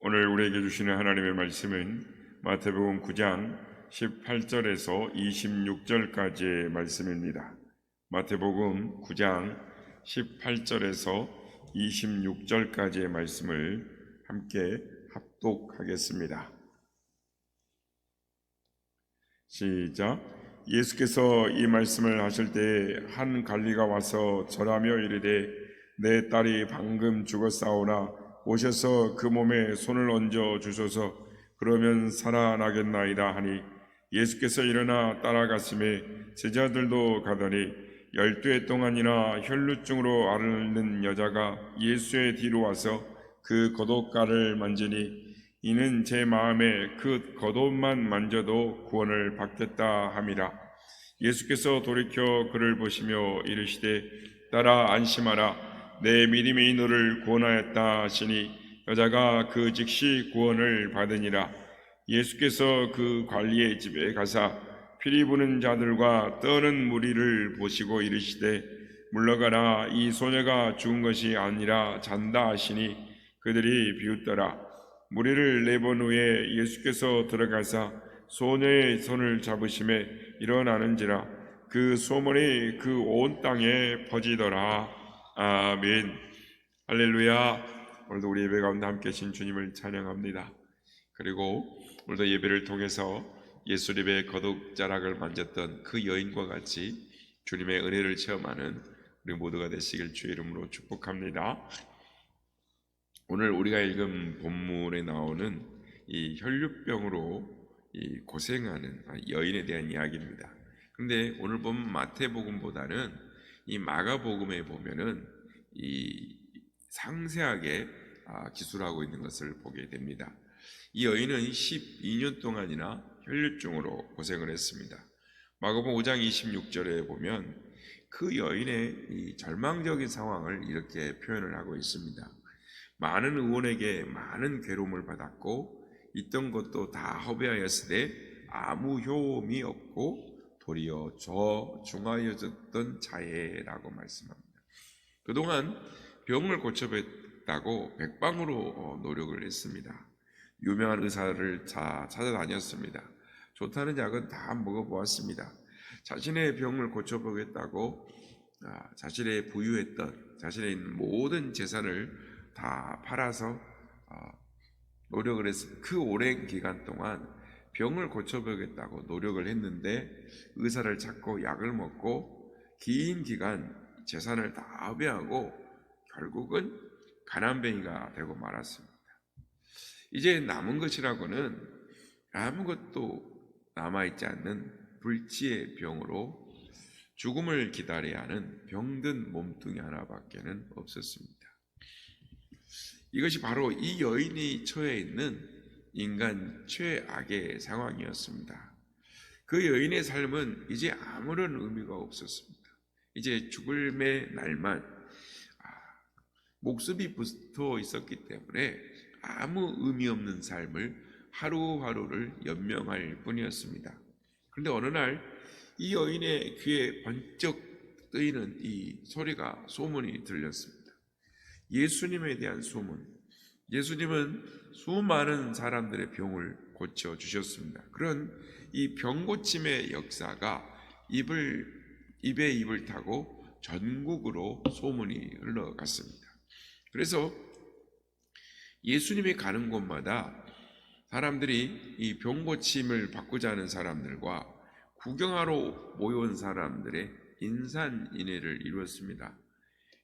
오늘 우리에게 주시는 하나님의 말씀은 마태복음 9장 18절에서 26절까지의 말씀입니다. 마태복음 9장 18절에서 26절까지의 말씀을 함께 합독하겠습니다. 시작. 예수께서 이 말씀을 하실 때 한 관리가 와서 절하며 이르되 내 딸이 방금 죽었사오나 오셔서 그 몸에 손을 얹어 주소서. 그러면 살아나겠나이다 하니 예수께서 일어나 따라가심에 제자들도 가더니 12해 동안이나 혈루증으로 앓는 여자가 예수의 뒤로 와서 그 겉옷가를 만지니 이는 제 마음에 그 겉옷만 만져도 구원을 받겠다 함이라. 예수께서 돌이켜 그를 보시며 이르시되 딸아 안심하라. 내 믿음이 너를 구원하였다 하시니 여자가 그 즉시 구원을 받으니라. 예수께서 그 관리의 집에 가사 피리 부는 자들과 떠는 무리를 보시고 이르시되 물러가라. 이 소녀가 죽은 것이 아니라 잔다 하시니 그들이 비웃더라. 무리를 내본 후에 예수께서 들어가사 소녀의 손을 잡으심에 일어나는지라. 그 소문이 그 온 땅에 퍼지더라. 아멘. 할렐루야. 오늘도 우리 예배 가운데 함께 계신 주님을 찬양합니다. 그리고 오늘도 예배를 통해서 예수님의 겉옷자락을 만졌던 그 여인과 같이 주님의 은혜를 체험하는 우리 모두가 되시길 주의 이름으로 축복합니다. 오늘 우리가 읽은 본문에 나오는 이 혈류병으로 이 고생하는 여인에 대한 이야기입니다. 그런데 오늘 본 마태복음보다는 이 마가복음에 보면은 이 상세하게 기술하고 있는 것을 보게 됩니다. 이 여인은 12년 동안이나 혈류증으로 고생을 했습니다. 마가복음 5장 26절에 보면 그 여인의 이 절망적인 상황을 이렇게 표현을 하고 있습니다. 많은 의원에게 많은 괴로움을 받았고 있던 것도 다 허비하였으되 아무 효험이 없고 도리어 중하여졌던 자예라고 말씀합니다. 그동안 병을 고쳐뵙다고 백방으로 노력을 했습니다. 유명한 의사를 다 찾아다녔습니다. 좋다는 약은 다 먹어보았습니다. 자신의 병을 고쳐보겠다고 자신의 부유했던 자신의 있는 모든 재산을 다 팔아서 노력을 했습니다. 그 오랜 기간 동안 병을 고쳐보겠다고 노력을 했는데 의사를 찾고 약을 먹고 긴 기간 재산을 다 허비하고 결국은 가난뱅이가 되고 말았습니다. 이제 남은 것이라고는 아무것도 남아있지 않는 불치의 병으로 죽음을 기다려야 하는 병든 몸뚱이 하나밖에는 없었습니다. 이것이 바로 이 여인이 처해 있는 인간 최악의 상황이었습니다. 그 여인의 삶은 이제 아무런 의미가 없었습니다. 이제 죽음의 날만 목숨이 붙어 있었기 때문에 아무 의미 없는 삶을 하루하루를 연명할 뿐이었습니다. 그런데 어느 날 이 여인의 귀에 번쩍 뜨이는 이 소리가 소문이 들렸습니다. 예수님에 대한 소문. 예수님은 수많은 사람들의 병을 고쳐주셨습니다. 그런 이 병고침의 역사가 입에 입을 타고 전국으로 소문이 흘러갔습니다. 그래서 예수님이 가는 곳마다 사람들이 이 병고침을 받고자 하는 사람들과 구경하러 모여온 사람들의 인산인해를 이루었습니다.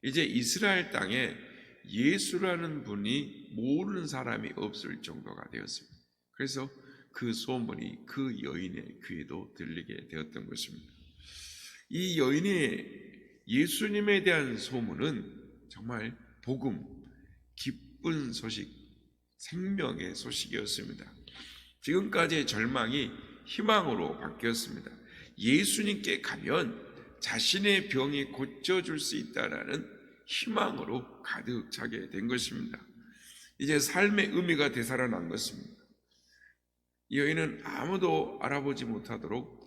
이제 이스라엘 땅에 예수라는 분이 모르는 사람이 없을 정도가 되었습니다. 그래서 그 소문이 그 여인의 귀에도 들리게 되었던 것입니다. 이 여인의 예수님에 대한 소문은 정말 복음, 기쁜 소식, 생명의 소식이었습니다. 지금까지의 절망이 희망으로 바뀌었습니다. 예수님께 가면 자신의 병이 고쳐줄 수 있다라는 희망으로 가득 차게 된 것입니다. 이제 삶의 의미가 되살아난 것입니다. 이 여인은 아무도 알아보지 못하도록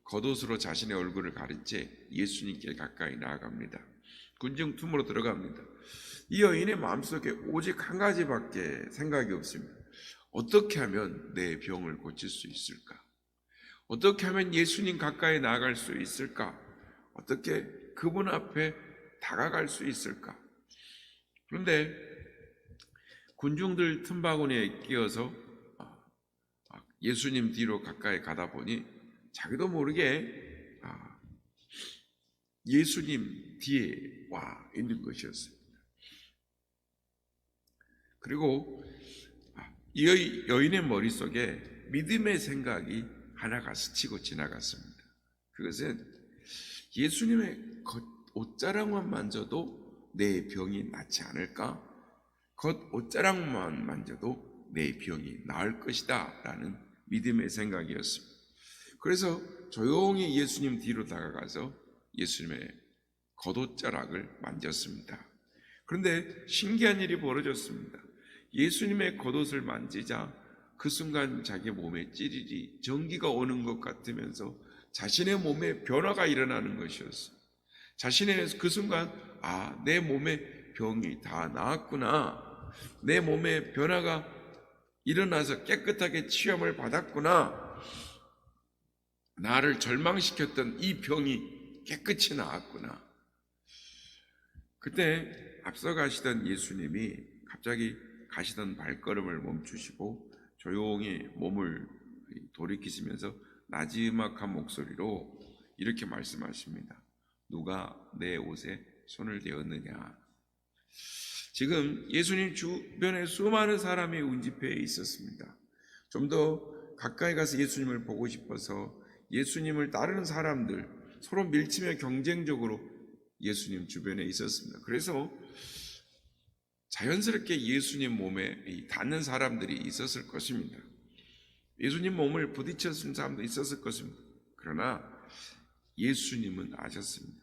겉옷으로 자신의 얼굴을 가린 채 예수님께 가까이 나아갑니다. 군중투으로 들어갑니다. 이 여인의 마음속에 오직 한 가지밖에 생각이 없습니다. 어떻게 하면 내 병을 고칠 수 있을까? 어떻게 하면 예수님 가까이 나아갈 수 있을까? 어떻게 그분 앞에 다가갈 수 있을까? 그런데 군중들 틈바구니에 끼어서 예수님 뒤로 가까이 가다 보니 자기도 모르게 예수님 뒤에 와 있는 것이었습니다. 그리고 이 여인의 머릿속에 믿음의 생각이 하나가 스치고 지나갔습니다. 그것은 예수님의 옷자락만 만져도 내 병이 낫지 않을까? 옷자락만 만져도 내 병이 나을 것이다 라는 믿음의 생각이었습니다. 그래서 조용히 예수님 뒤로 다가가서 예수님의 겉옷자락을 만졌습니다. 그런데 신기한 일이 벌어졌습니다. 예수님의 겉옷을 만지자 그 순간 자기 몸에 찌릿이 전기가 오는 것 같으면서 자신의 몸에 변화가 일어나는 것이었어요. 자신의 그 순간 내 몸에 병이 다 나았구나. 내 몸에 변화가 일어나서 깨끗하게 치유함을 받았구나. 나를 절망시켰던 이 병이 깨끗이 나았구나. 그때 앞서가시던 예수님이 갑자기 가시던 발걸음을 멈추시고 조용히 몸을 돌이키시면서 나지막한 목소리로 이렇게 말씀하십니다. 누가 내 옷에 손을 대었느냐? 지금 예수님 주변에 수많은 사람이 운집해 있었습니다. 좀 더 가까이 가서 예수님을 보고 싶어서 예수님을 따르는 사람들, 서로 밀치며 경쟁적으로 예수님 주변에 있었습니다. 그래서 자연스럽게 예수님 몸에 닿는 사람들이 있었을 것입니다. 예수님 몸을 부딪혔던 사람도 있었을 것입니다. 그러나 예수님은 아셨습니다.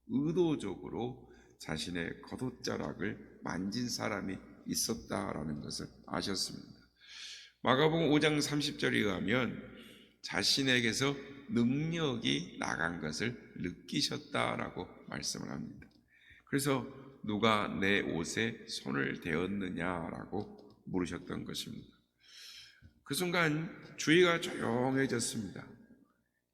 의도적으로 자신의 겉옷자락을 만진 사람이 있었다라는 것을 아셨습니다. 마가복음 5장 30절에 의하면 자신에게서 능력이 나간 것을 느끼셨다라고 말씀을 합니다. 그래서 누가 내 옷에 손을 대었느냐라고 물으셨던 것입니다. 그 순간 주위가 조용해졌습니다.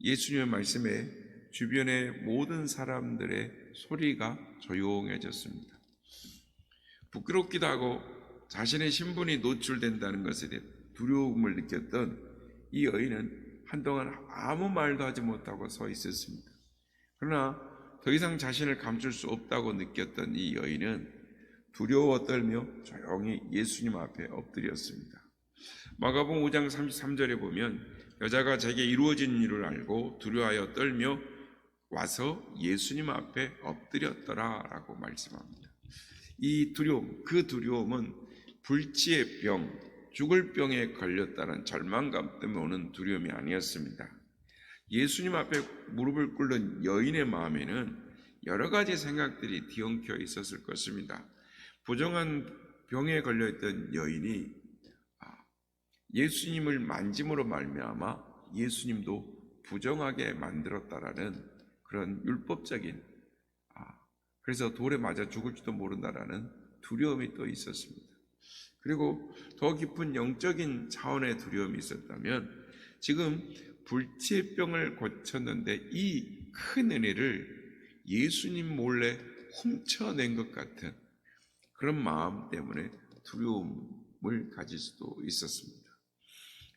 예수님의 말씀에 주변의 모든 사람들의 소리가 조용해졌습니다. 부끄럽기도 하고 자신의 신분이 노출된다는 것에 대해 두려움을 느꼈던 이 여인은 한동안 아무 말도 하지 못하고 서 있었습니다. 그러나 더 이상 자신을 감출 수 없다고 느꼈던 이 여인은 두려워 떨며 조용히 예수님 앞에 엎드렸습니다. 마가복음 5장 33절에 보면 여자가 자기에게 이루어진 일을 알고 두려워하여 떨며 와서 예수님 앞에 엎드렸더라 라고 말씀합니다. 이 두려움, 그 두려움은 불치의 병, 죽을 병에 걸렸다는 절망감 때문에 오는 두려움이 아니었습니다. 예수님 앞에 무릎을 꿇는 여인의 마음에는 여러 가지 생각들이 뒤엉켜 있었을 것입니다. 부정한 병에 걸려있던 여인이 예수님을 만짐으로 말미암아 예수님도 부정하게 만들었다라는 그런 율법적인 그래서 돌에 맞아 죽을지도 모른다라는 두려움이 또 있었습니다. 그리고 더 깊은 영적인 차원의 두려움이 있었다면 지금 불치병을 고쳤는데 이 큰 은혜를 예수님 몰래 훔쳐낸 것 같은 그런 마음 때문에 두려움을 가질 수도 있었습니다.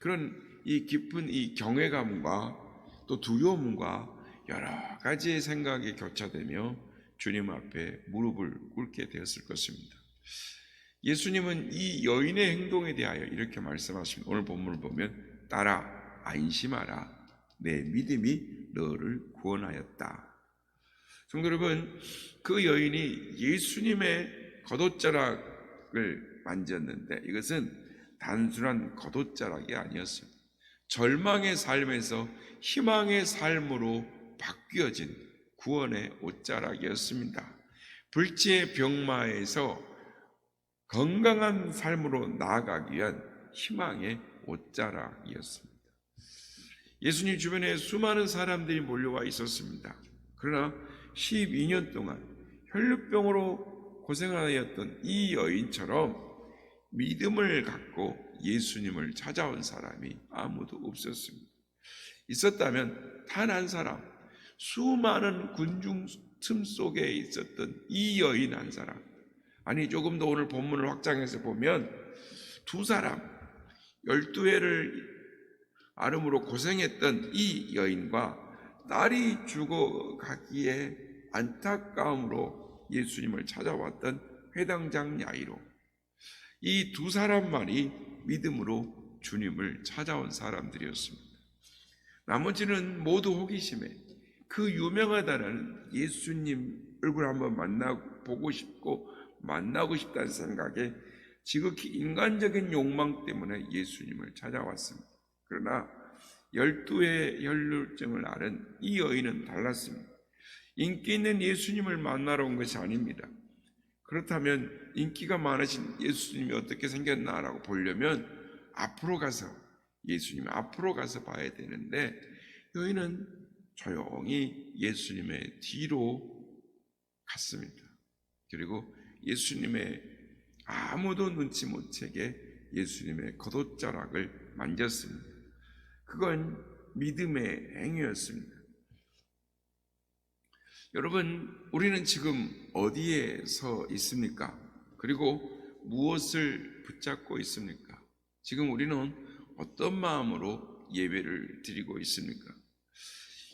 그런 이 깊은 이 경외감과 또 두려움과 여러 가지의 생각이 교차되며 주님 앞에 무릎을 꿇게 되었을 것입니다. 예수님은 이 여인의 행동에 대하여 이렇게 말씀하십니다. 오늘 본문을 보면 딸아 안심하라 내 믿음이 너를 구원하였다. 성도 여러분, 그 여인이 예수님의 겉옷자락을 만졌는데 이것은 단순한 겉옷자락이 아니었습니다. 절망의 삶에서 희망의 삶으로 바뀌어진 구원의 옷자락이었습니다. 불치의 병마에서 건강한 삶으로 나아가기 위한 희망의 옷자락이었습니다. 예수님 주변에 수많은 사람들이 몰려와 있었습니다. 그러나 12년 동안 혈루병으로 고생하였던 이 여인처럼 믿음을 갖고 예수님을 찾아온 사람이 아무도 없었습니다. 있었다면 단 한 사람, 수많은 군중 틈 속에 있었던 이 여인 한 사람, 아니 조금 더 오늘 본문을 확장해서 보면 두 사람, 12해를 아름으로 고생했던 이 여인과 딸이 죽어가기에 안타까움으로 예수님을 찾아왔던 회당장 야이로, 이 두 사람만이 믿음으로 주님을 찾아온 사람들이었습니다. 나머지는 모두 호기심에 그 유명하다는 예수님 얼굴 한번 보고 싶고 만나고 싶다는 생각에 지극히 인간적인 욕망 때문에 예수님을 찾아왔습니다. 그러나 12의 혈루증을 앓은 이 여인은 달랐습니다. 인기 있는 예수님을 만나러 온 것이 아닙니다. 그렇다면 인기가 많으신 예수님이 어떻게 생겼나라고 보려면 예수님 앞으로 가서 봐야 되는데, 여인은 조용히 예수님의 뒤로 갔습니다. 그리고 예수님의 아무도 눈치 못 채게 예수님의 겉옷자락을 만졌습니다. 그건 믿음의 행위였습니다. 여러분, 우리는 지금 어디에 서 있습니까? 그리고 무엇을 붙잡고 있습니까? 지금 우리는 어떤 마음으로 예배를 드리고 있습니까?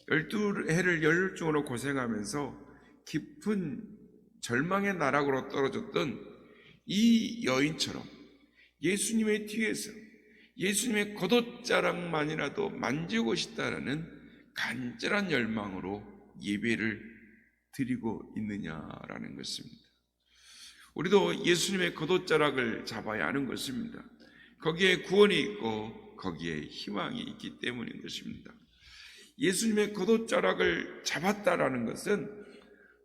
12해를 혈루증으로 고생하면서 깊은 절망의 나락으로 떨어졌던 이 여인처럼 예수님의 뒤에서 예수님의 겉옷자락만이라도 만지고 싶다라는 간절한 열망으로 예배를 드리고 있느냐라는 것입니다. 우리도 예수님의 겉옷자락을 잡아야 하는 것입니다. 거기에 구원이 있고 거기에 희망이 있기 때문인 것입니다. 예수님의 겉옷자락을 잡았다라는 것은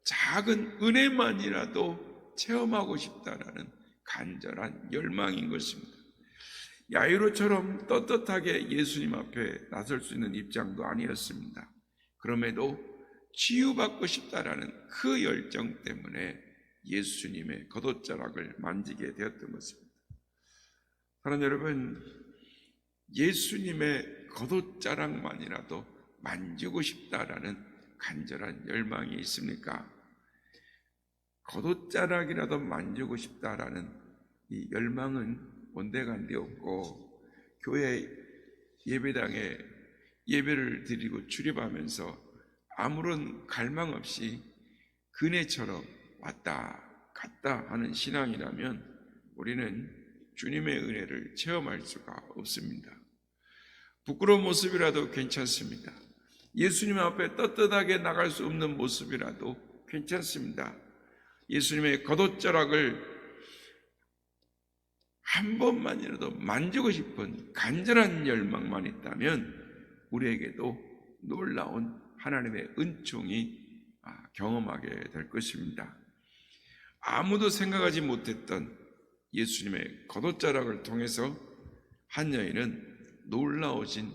작은 은혜만이라도 체험하고 싶다라는 간절한 열망인 것입니다. 야이로처럼 떳떳하게 예수님 앞에 나설 수 있는 입장도 아니었습니다. 그럼에도 치유받고 싶다라는 그 열정 때문에 예수님의 겉옷자락을 만지게 되었던 것입니다. 사랑하는 여러분, 예수님의 겉옷자락만이라도 만지고 싶다라는 간절한 열망이 있습니까? 겉옷자락이라도 만지고 싶다라는 이 열망은 온데간데 없고, 교회 예배당에 예배를 드리고 출입하면서 아무런 갈망 없이 그네처럼 왔다 갔다 하는 신앙이라면 우리는 주님의 은혜를 체험할 수가 없습니다. 부끄러운 모습이라도 괜찮습니다. 예수님 앞에 떳떳하게 나갈 수 없는 모습이라도 괜찮습니다. 예수님의 겉옷자락을 한 번만이라도 만지고 싶은 간절한 열망만 있다면 우리에게도 놀라운 하나님의 은총이 경험하게 될 것입니다. 아무도 생각하지 못했던 예수님의 겉옷자락을 통해서 한 여인은 놀라우신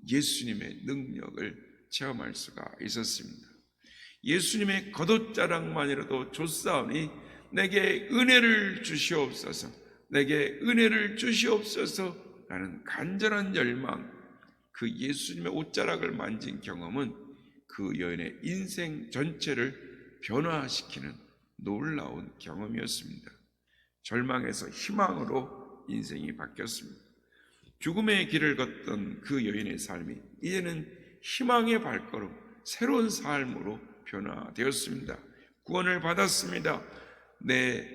예수님의 능력을 체험할 수가 있었습니다. 예수님의 겉옷자락만이라도 좋사오니 내게 은혜를 주시옵소서, 내게 은혜를 주시옵소서 라는 간절한 열망, 그 예수님의 옷자락을 만진 경험은 그 여인의 인생 전체를 변화시키는 놀라운 경험이었습니다. 절망에서 희망으로 인생이 바뀌었습니다. 죽음의 길을 걷던 그 여인의 삶이 이제는 희망의 발걸음, 새로운 삶으로 변화되었습니다. 구원을 받았습니다. 내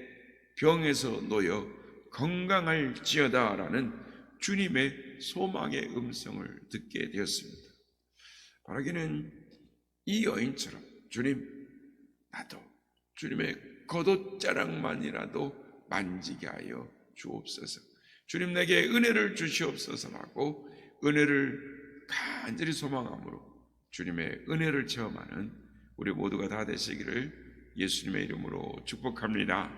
병에서 놓여 건강할지어다 라는 주님의 소망의 음성을 듣게 되었습니다. 바라기는 이 여인처럼 주님, 나도 주님의 겉옷자락만이라도 만지게 하여 주옵소서, 주님 내게 은혜를 주시옵소서라고 은혜를 간절히 소망함으로 주님의 은혜를 체험하는 우리 모두가 다 되시기를 예수님의 이름으로 축복합니다.